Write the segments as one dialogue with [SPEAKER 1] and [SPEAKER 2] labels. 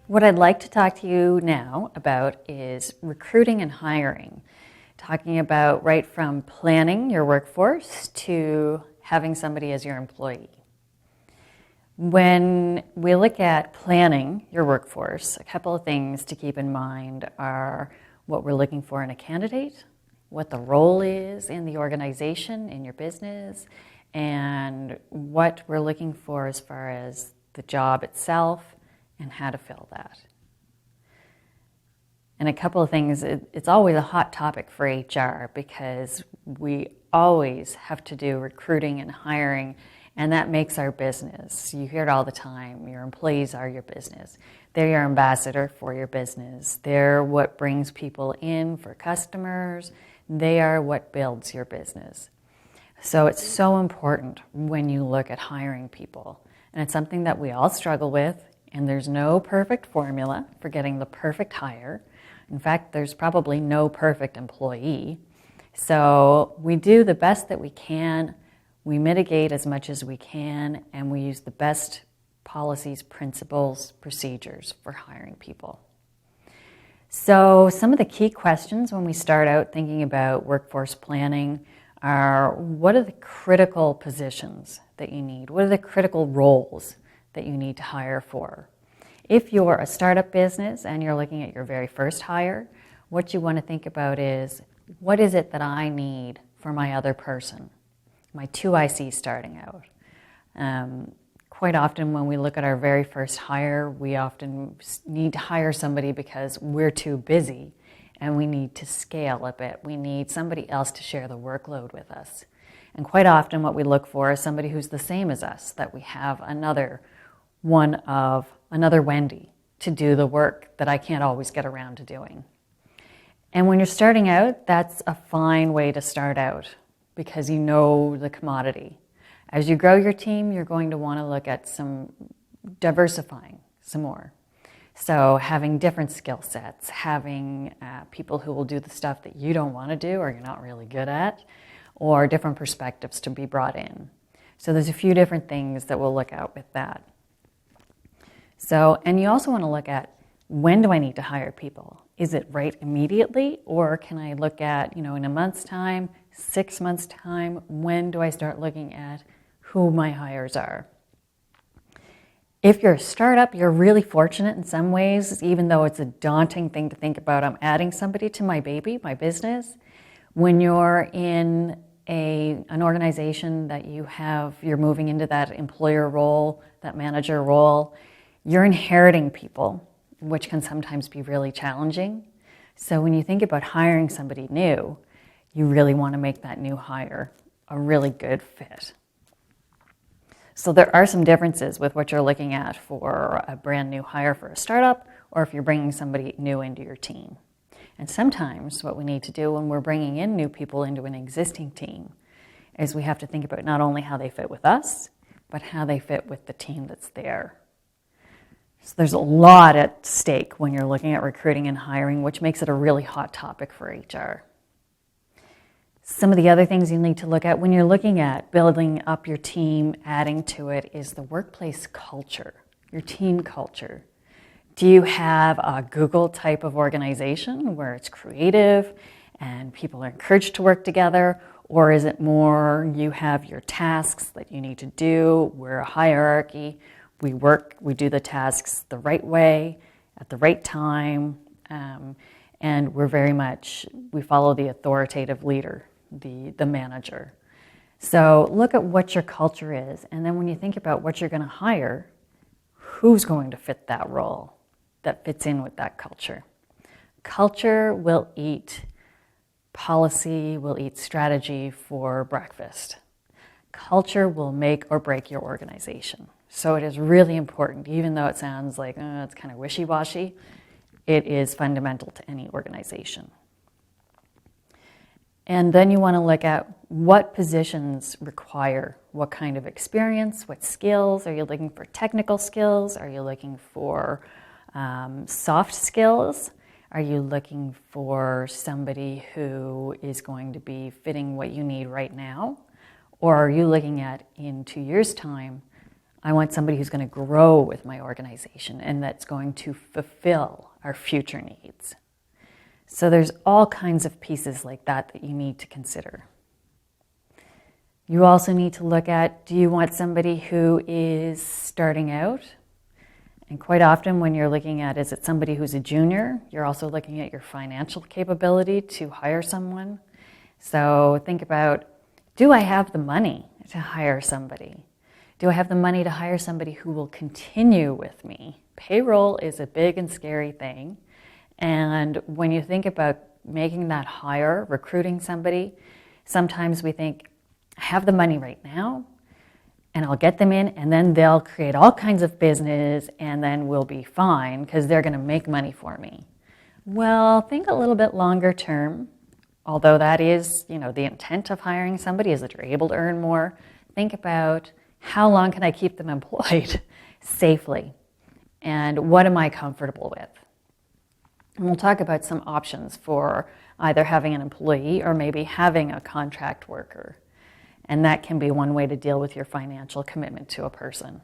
[SPEAKER 1] What I'd like to talk to you now about is recruiting and hiring, talking about right from planning your workforce to having somebody as your employee. When we look at planning your workforce, a couple of things to keep in mind are what we're looking for in a candidate, what the role is in the organization, in your business, and what we're looking for as far as the job itself and how to fill that. And a couple of things, it's always a hot topic for HR because we always have to do recruiting and hiring, and that makes our business. You hear it all the time, your employees are your business. They're your ambassador for your business. They're what brings people in for customers. They are what builds your business. So it's so important when you look at hiring people. And it's something that we all struggle with, and there's no perfect formula for getting the perfect hire. In fact, there's probably no perfect employee. So we do the best that we can, we mitigate as much as we can, and we use the best policies, principles, procedures for hiring people. So some of the key questions when we start out thinking about workforce planning are, what are the critical positions that you need? What are the critical roles that you need to hire for? If you're a startup business and you're looking at your very first hire, what you want to think about is, what is it that I need for my other person, my 2IC starting out? Quite often when we look at our very first hire, we often need to hire somebody because we're too busy and we need to scale a bit. We need somebody else to share the workload with us. And quite often what we look for is somebody who's the same as us, that we have another Wendy to do the work that I can't always get around to doing. And when you're starting out, that's a fine way to start out because you know the commodity. As you grow your team, you're going to want to look at some diversifying some more. So having different skill sets, having people who will do the stuff that you don't want to do or you're not really good at, or different perspectives to be brought in. So there's a few different things that we'll look at with that. So, and you also want to look at, when do I need to hire people? Is it right immediately, or can I look at, in a month's time, 6 months' time, when do I start looking at who my hires are? If you're a startup, you're really fortunate in some ways, even though it's a daunting thing to think about, I'm adding somebody to my baby, my business. When you're in an organization that you're moving into that employer role, that manager role, you're inheriting people, which can sometimes be really challenging. So when you think about hiring somebody new, you really want to make that new hire a really good fit. So there are some differences with what you're looking at for a brand new hire for a startup, or if you're bringing somebody new into your team. And sometimes what we need to do when we're bringing in new people into an existing team is we have to think about not only how they fit with us, but how they fit with the team that's there. So there's a lot at stake when you're looking at recruiting and hiring, which makes it a really hot topic for HR. Some of the other things you need to look at when you're looking at building up your team, adding to it, is the workplace culture, your team culture. Do you have a Google type of organization where it's creative and people are encouraged to work together? Or is it more you have your tasks that you need to do? We're a hierarchy. We do the tasks the right way, at the right time, and we follow the authoritative leader, the manager. So look at what your culture is, and then when you think about what you're going to hire, who's going to fit that role that fits in with that culture? Culture will eat policy, will eat strategy for breakfast. Culture will make or break your organization. So it is really important, even though it sounds like it's kind of wishy-washy, it is fundamental to any organization. And then you want to look at what positions require what kind of experience, what skills. Are you looking for technical skills? Are you looking for soft skills? Are you looking for somebody who is going to be fitting what you need right now? Or are you looking at, in 2 years' time, I want somebody who's going to grow with my organization and that's going to fulfill our future needs. So there's all kinds of pieces like that that you need to consider. You also need to look at, do you want somebody who is starting out? And quite often when you're looking at, is it somebody who's a junior? You're also looking at your financial capability to hire someone. So think about, do I have the money to hire somebody? Do I have the money to hire somebody who will continue with me? Payroll is a big and scary thing. And when you think about making that hire, recruiting somebody, sometimes we think, I have the money right now, and I'll get them in, and then they'll create all kinds of business, and then we'll be fine because they're going to make money for me. Well, think a little bit longer term, although that is, the intent of hiring somebody is that you're able to earn more. Think about, how long can I keep them employed safely? And what am I comfortable with? And we'll talk about some options for either having an employee or maybe having a contract worker. And that can be one way to deal with your financial commitment to a person.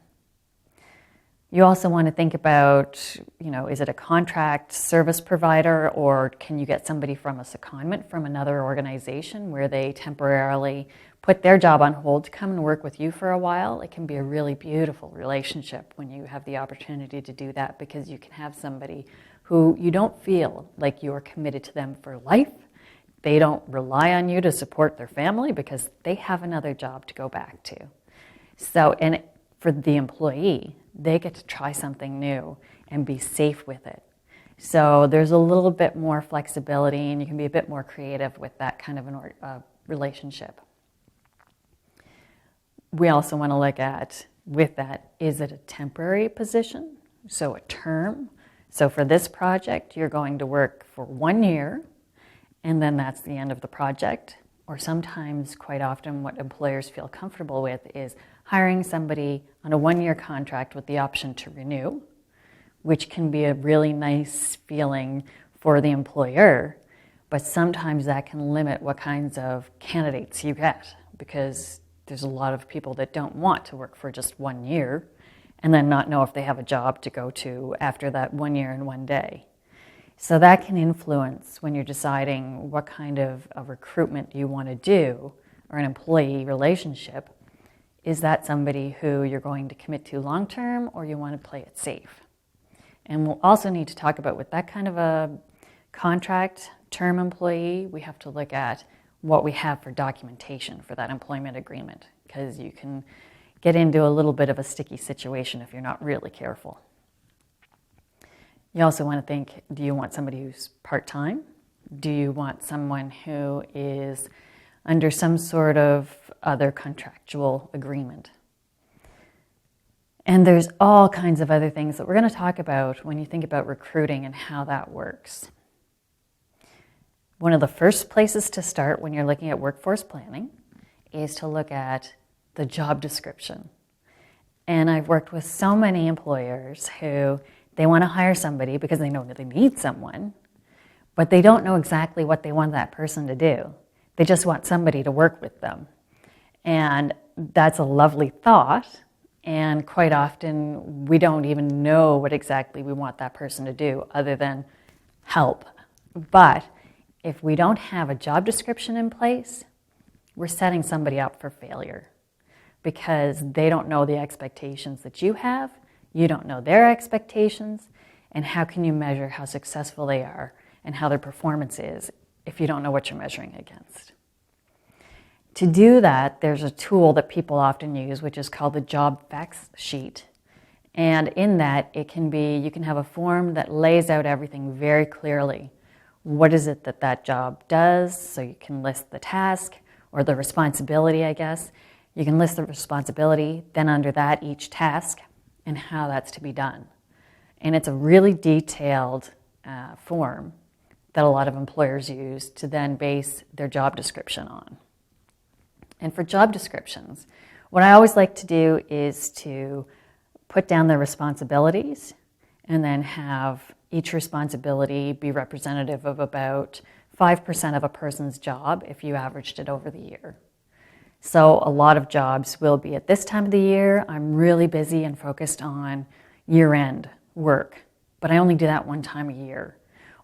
[SPEAKER 1] You also want to think about, is it a contract service provider, or can you get somebody from a secondment from another organization where they temporarily put their job on hold to come and work with you for a while? It can be a really beautiful relationship when you have the opportunity to do that, because you can have somebody who you don't feel like you are committed to them for life. They don't rely on you to support their family because they have another job to go back to. So, and for the employee, they get to try something new and be safe with it. So there's a little bit more flexibility, and you can be a bit more creative with that kind of a relationship. We also want to look at, with that, is it a temporary position? So a term. So for this project, you're going to work for 1 year, and then that's the end of the project. Or sometimes, quite often, what employers feel comfortable with is hiring somebody on a 1-year contract with the option to renew, which can be a really nice feeling for the employer, but sometimes that can limit what kinds of candidates you get, because there's a lot of people that don't want to work for just 1 year and then not know if they have a job to go to after that 1 year and 1 day. So that can influence when you're deciding what kind of a recruitment you want to do, or an employee relationship. Is that somebody who you're going to commit to long term, or you want to play it safe? And we'll also need to talk about, with that kind of a contract term employee, we have to look at what we have for documentation for that employment agreement, because you can get into a little bit of a sticky situation if you're not really careful. You also want to think, do you want somebody who's part-time? Do you want someone who is under some sort of other contractual agreement? And there's all kinds of other things that we're going to talk about when you think about recruiting and how that works. One of the first places to start when you're looking at workforce planning is to look at the job description. And I've worked with so many employers who they want to hire somebody because they know that they need someone, but they don't know exactly what they want that person to do. They just want somebody to work with them. And that's a lovely thought, and quite often we don't even know what exactly we want that person to do other than help. But if we don't have a job description in place, we're setting somebody up for failure, because they don't know the expectations that you have. You don't know their expectations, and how can you measure how successful they are and how their performance is if you don't know what you're measuring against? To do that, there's a tool that people often use, which is called the job facts sheet. And in that, you can have a form that lays out everything very clearly. What is it that job does? So you can list the task, or the responsibility, I guess. You can list the responsibility, then under that, each task, and how that's to be done. And it's a really detailed form that a lot of employers use to then base their job description on. And for job descriptions, what I always like to do is to put down the responsibilities and then have each responsibility be representative of about 5% of a person's job if you averaged it over the year. So a lot of jobs will be at this time of the year, I'm really busy and focused on year-end work, but I only do that one time a year.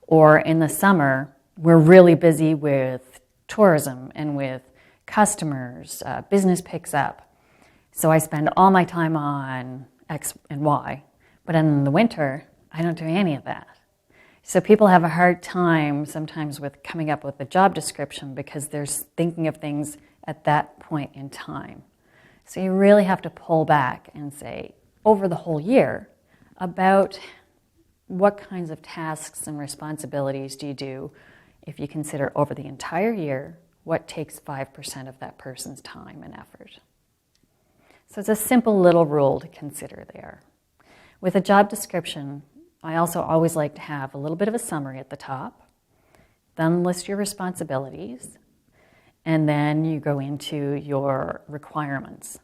[SPEAKER 1] Or in the summer, we're really busy with tourism and with customers, business picks up. So I spend all my time on X and Y, but in the winter, I don't do any of that. So people have a hard time sometimes with coming up with a job description because they're thinking of things at that point in time. So you really have to pull back and say, over the whole year, about what kinds of tasks and responsibilities do you do if you consider over the entire year what takes 5% of that person's time and effort. So it's a simple little rule to consider there. With a job description, I also always like to have a little bit of a summary at the top, then list your responsibilities, and then you go into your requirements.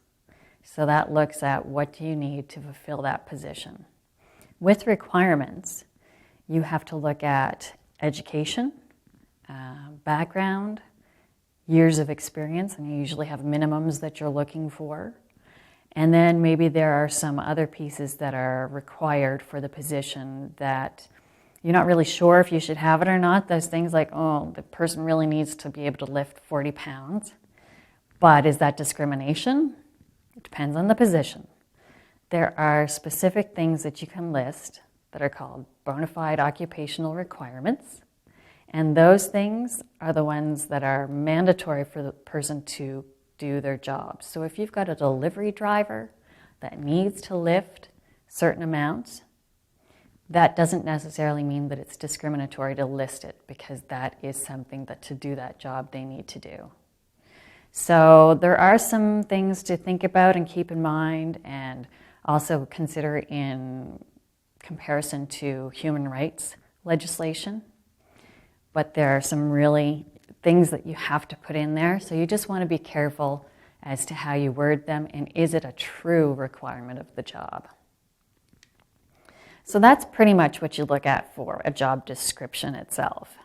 [SPEAKER 1] So that looks at what do you need to fulfill that position. With requirements, you have to look at education, background, years of experience, and you usually have minimums that you're looking for. And then maybe there are some other pieces that are required for the position that you're not really sure if you should have it or not. Those things like, oh, the person really needs to be able to lift 40 pounds. But is that discrimination? It depends on the position. There are specific things that you can list that are called bona fide occupational requirements. And those things are the ones that are mandatory for the person to do their job. So if you've got a delivery driver that needs to lift certain amounts, that doesn't necessarily mean that it's discriminatory to list it, because that is something that to do that job they need to do. So there are some things to think about and keep in mind, and also consider in comparison to human rights legislation. But there are some really things that you have to put in there, so you just want to be careful as to how you word them, and is it a true requirement of the job? So that's pretty much what you look at for a job description itself.